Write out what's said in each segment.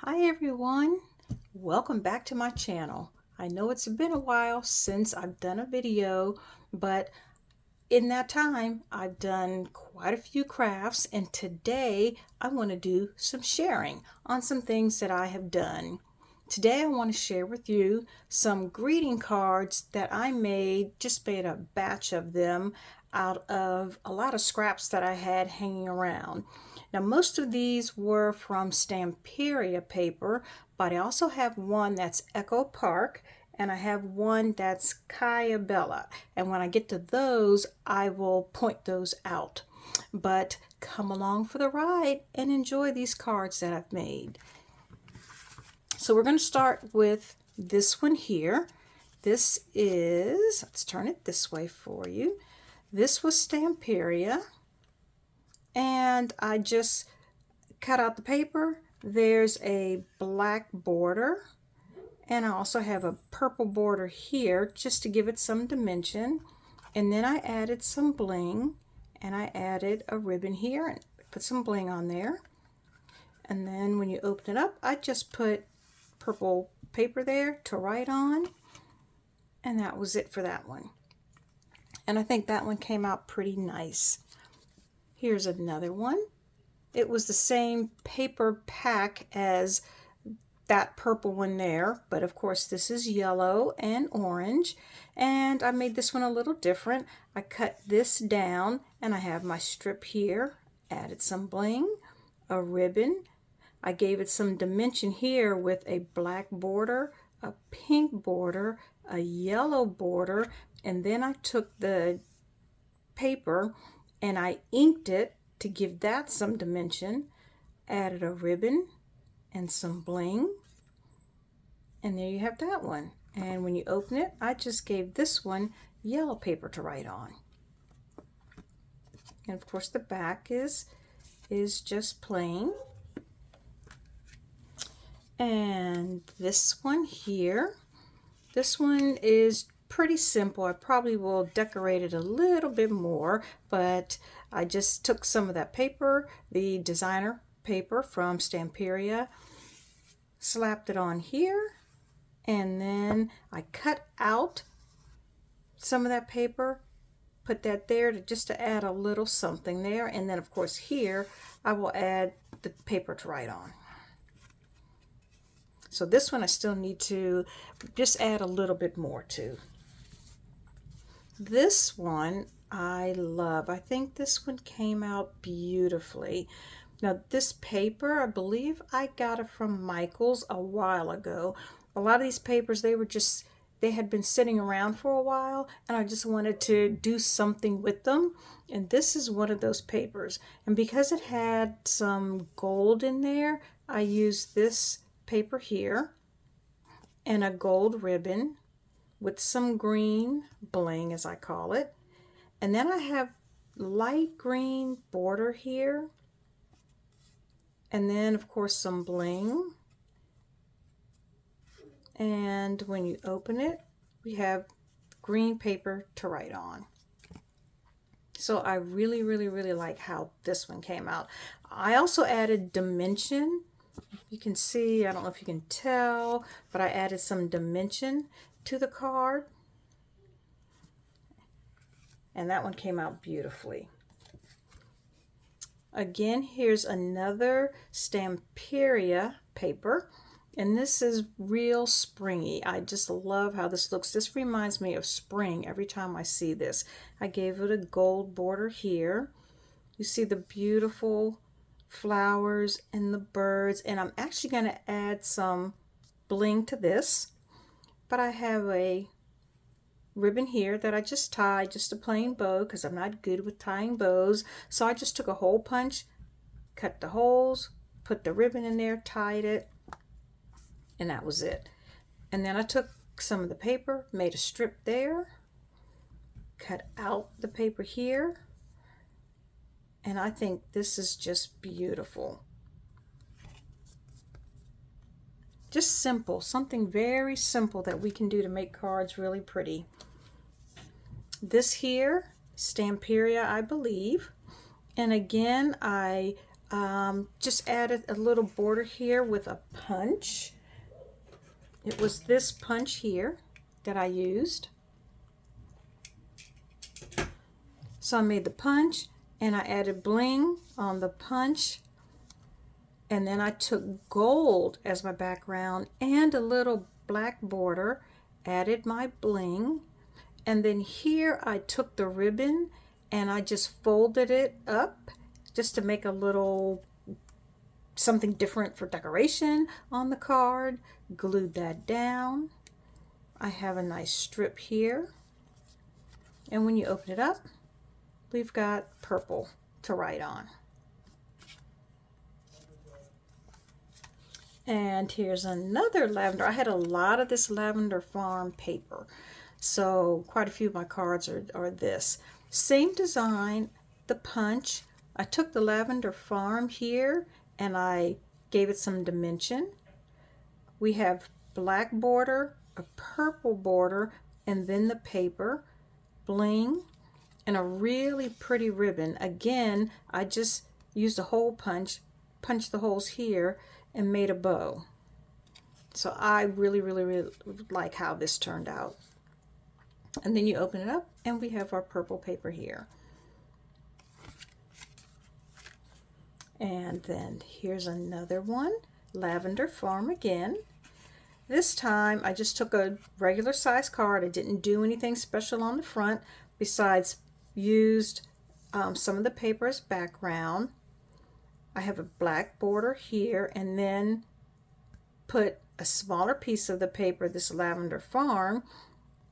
Hi everyone, welcome back to my channel. I know it's been a while since I've done a video, but in that time I've done quite a few crafts, and today I want to do some sharing on some things that I have done. Today I want to share with you some greeting cards that I just made a batch of them out of a lot of scraps that I had hanging around. Now most of these were from Stamperia paper, but I also have one that's Echo Park and I have one that's Ciao Bella. And when I get to those, I will point those out. But come along for the ride and enjoy these cards that I've made. So we're going to start with this one here. This is, let's turn it this way for you. This was Stamperia, and I just cut out the paper. There's a black border, and I also have a purple border here just to give it some dimension. And then I added some bling, and I added a ribbon here and put some bling on there. And then when you open it up, I just put purple paper there to write on, and that was it for that one. And I think that one came out pretty nice. Here's another one. It was the same paper pack as that purple one there, but of course this is yellow and orange, and I made this one a little different. I cut this down and I have my strip here, added some bling, a ribbon. I gave it some dimension here with a black border, a pink border, a yellow border, and then I took the paper and I inked it to give that some dimension, added a ribbon and some bling, and there you have that one. And when you open it, I just gave this one yellow paper to write on. And of course the back is just plain. And this one here, this one is pretty simple. I probably will decorate it a little bit more, but I just took some of that paper, the designer paper from Stamperia, slapped it on here, and then I cut out some of that paper, put that there just to add a little something there, and then of course here I will add the paper to write on. So this one I still need to just add a little bit more to. This one I love. I think this one came out beautifully. Now this paper, I believe I got it from Michael's a while ago. A lot of these papers, they had been sitting around for a while, and I just wanted to do something with them. And this is one of those papers. And because it had some gold in there, I used this paper here and a gold ribbon with some green bling, as I call it. And then I have light green border here, and then of course some bling. And when you open it, we have green paper to write on. So I really like how this one came out. I also added dimension. You can see, I don't know if you can tell, but I added some dimension to the card, and that one came out beautifully. Again, here's another Stamperia paper, and this is real springy. I just love how this looks. This reminds me of spring every time I see this. I gave it a gold border here. You see the beautiful flowers and the birds, and I'm actually going to add some bling to this, but I have a ribbon here that I just tied, just a plain bow, because I'm not good with tying bows. So I just took a hole punch, cut the holes, put the ribbon in there, tied it, and that was it. And then I took some of the paper, made a strip there, cut out the paper here, and I think this is just beautiful. Just simple, something very simple that we can do to make cards really pretty. This here, Stamperia, I believe. And again, I Just added a little border here with a punch. It was this punch here that I used. So I made the punch and I added bling on the punch, and then I took gold as my background and a little black border, added my bling, and then here I took the ribbon and I just folded it up just to make a little something different for decoration on the card, glued that down. I have a nice strip here, and when you open it up, we've got purple to write on. And here's another lavender. I had a lot of this Lavender Farm paper, so quite a few of my cards are this. Same design, the punch. I took the Lavender Farm here and I gave it some dimension. We have black border, a purple border, and then the paper, bling, and a really pretty ribbon. Again, I just used a hole punch, punched the holes here, and made a bow. So I really like how this turned out. And then you open it up and we have our purple paper here. And then here's another one, Lavender Farm again. This time I just took a regular size card. I didn't do anything special on the front besides used some of the paper as background. I have a black border here and then put a smaller piece of the paper, this Lavender Farm,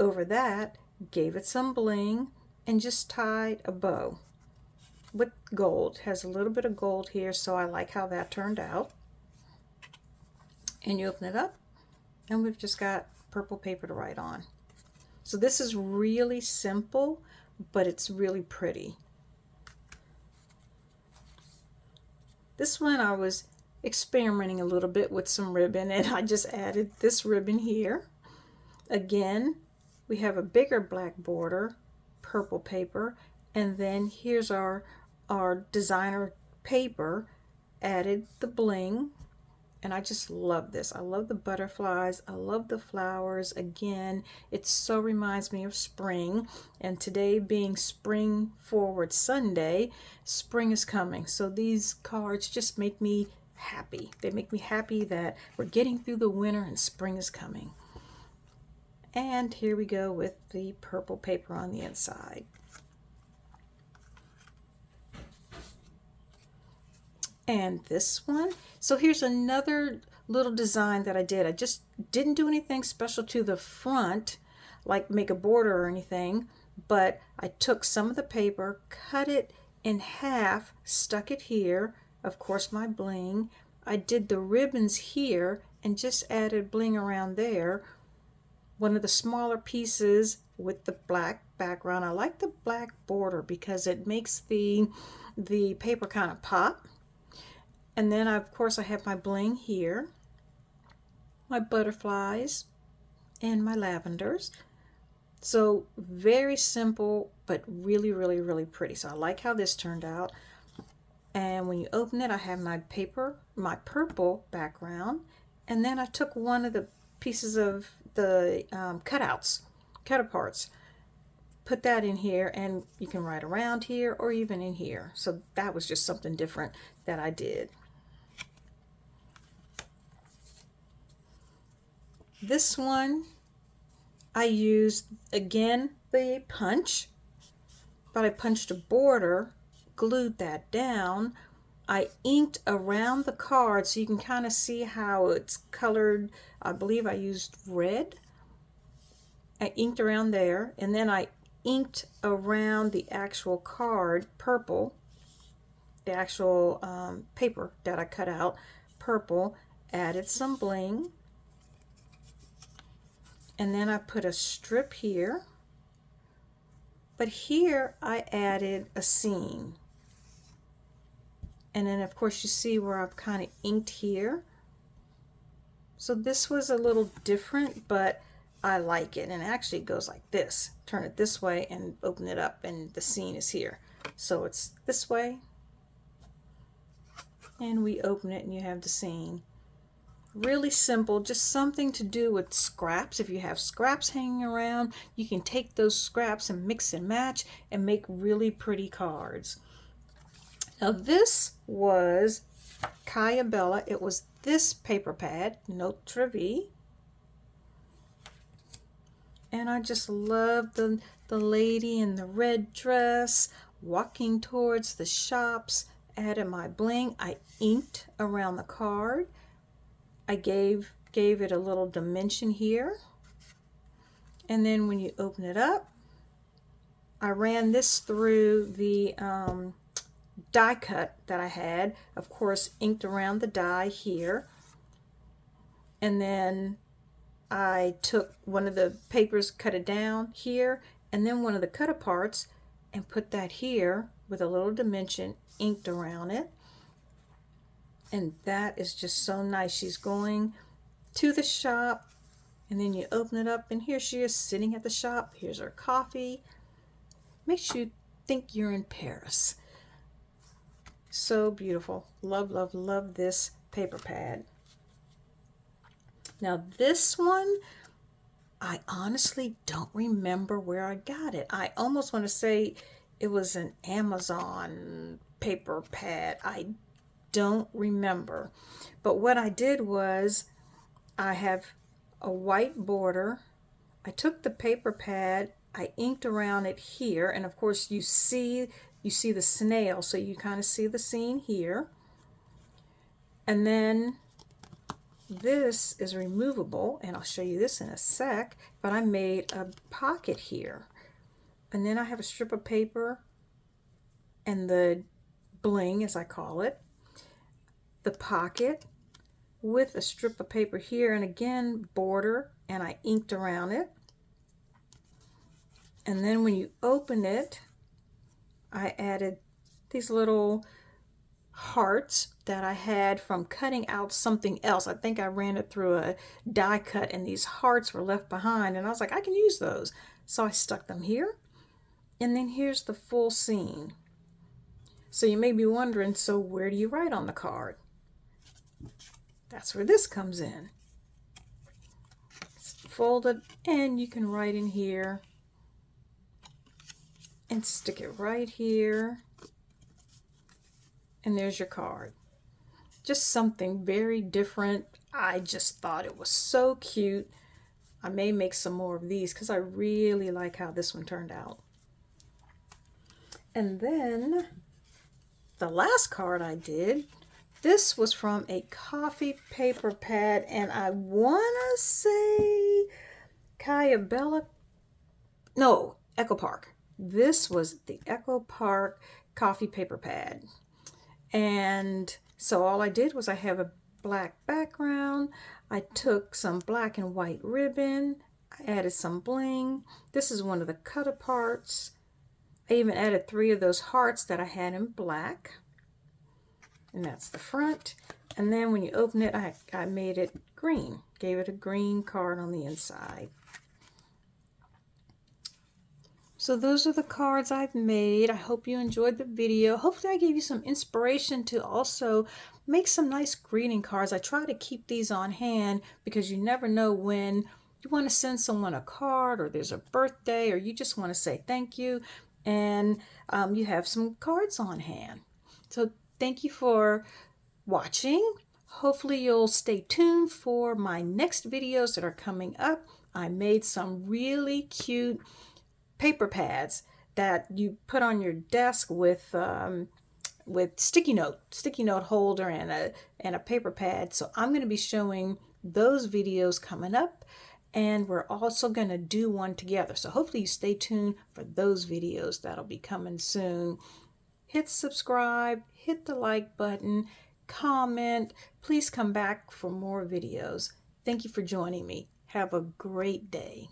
over that, gave it some bling, and just tied a bow with gold. It has a little bit of gold here, so I like how that turned out. And you open it up and we've just got purple paper to write on. So this is really simple, but it's really pretty. This one I was experimenting a little bit with some ribbon, and I just added this ribbon here. Again, we have a bigger black border, purple paper, and then here's our designer paper, added the bling, and I just love this. I love the butterflies, I love the flowers. Again, it so reminds me of spring, and today being Spring Forward Sunday, spring is coming. So these cards just make me happy. They make me happy that we're getting through the winter and spring is coming. And here we go with the purple paper on the inside. And this one, so here's another little design that I did. I just didn't do anything special to the front, like make a border or anything, but I took some of the paper, cut it in half, stuck it here, of course my bling. I did the ribbons here and just added bling around there. One of the smaller pieces with the black background. I like the black border because it makes the paper kind of pop. And then of course I have my bling here, my butterflies, and my lavenders. So very simple, but really pretty. So I like how this turned out. And when you open it, I have my paper, my purple background, and then I took one of the pieces of the cut aparts, put that in here, and you can write around here or even in here. So that was just something different that I did. This one I used again the punch, but I punched a border, glued that down. I inked around the card so you can kind of see how it's colored. I believe I used red. I inked around there, and then I inked around the actual card purple, the actual paper that I cut out purple, added some bling, and then I put a strip here, but here I added a seam. And then of course you see where I've kind of inked here. So this was a little different, but I like it. And actually it goes like this. Turn it this way and open it up and the seam is here. So it's this way and we open it and you have the scene. Really simple, just something to do with scraps. If you have scraps hanging around, you can take those scraps and mix and match and make really pretty cards. Now this was Ciao Bella. It was this paper pad, Notre Vie. And I just love the lady in the red dress walking towards the shops. Added my bling. I inked around the card. I gave it a little dimension here. And then when you open it up, I ran this through the die cut that I had. Of course, inked around the die here. And then I took one of the papers, cut it down here, and then one of the cut aparts and put that here with a little dimension inked around it. And that is just so nice. She's going to the shop, and then you open it up, and here she is sitting at the shop. Here's her coffee. Makes you think you're in Paris. So beautiful. Love, love, love this paper pad. Now this one, I honestly don't remember where I got it. I almost want to say it was an Amazon paper pad. I don't remember. But what I did was, I have a white border. I took the paper pad, I inked around it here, and of course you see the snail, so you kind of see the scene here. And then this is removable, and I'll show you this in a sec, but I made a pocket here. And then I have a strip of paper and the bling, as I call it, the pocket with a strip of paper here, and again border, and I inked around it. And then when you open it, I added these little hearts that I had from cutting out something else. I think I ran it through a die cut and these hearts were left behind, and I was like, I can use those. So I stuck them here, and then here's the full scene. So you may be wondering, so where do you write on the card? That's where this comes in. It's folded, and you can write in here and stick it right here. And there's your card. Just something very different. I just thought it was so cute. I may make some more of these because I really like how this one turned out. And then the last card I did, this was from a coffee paper pad, and I want to say Ciao Bella. No, Echo Park. This was the Echo Park coffee paper pad. And so all I did was, I have a black background. I took some black and white ribbon. I added some bling. This is one of the cut aparts. I even added 3 of those hearts that I had in black. And that's the front. And then when you open it, I made it green. Gave it a green card on the inside. So those are the cards I've made. I hope you enjoyed the video. Hopefully I gave you some inspiration to also make some nice greeting cards. I try to keep these on hand because you never know when you want to send someone a card, or there's a birthday, or you just want to say thank you, and you have some cards on hand. So thank you for watching. Hopefully you'll stay tuned for my next videos that are coming up. I made some really cute paper pads that you put on your desk with sticky note holder and a paper pad. So I'm going to be showing those videos coming up, and we're also going to do one together. So hopefully you stay tuned for those videos that'll be coming soon. Hit subscribe, hit the like button, comment. Please come back for more videos. Thank you for joining me. Have a great day.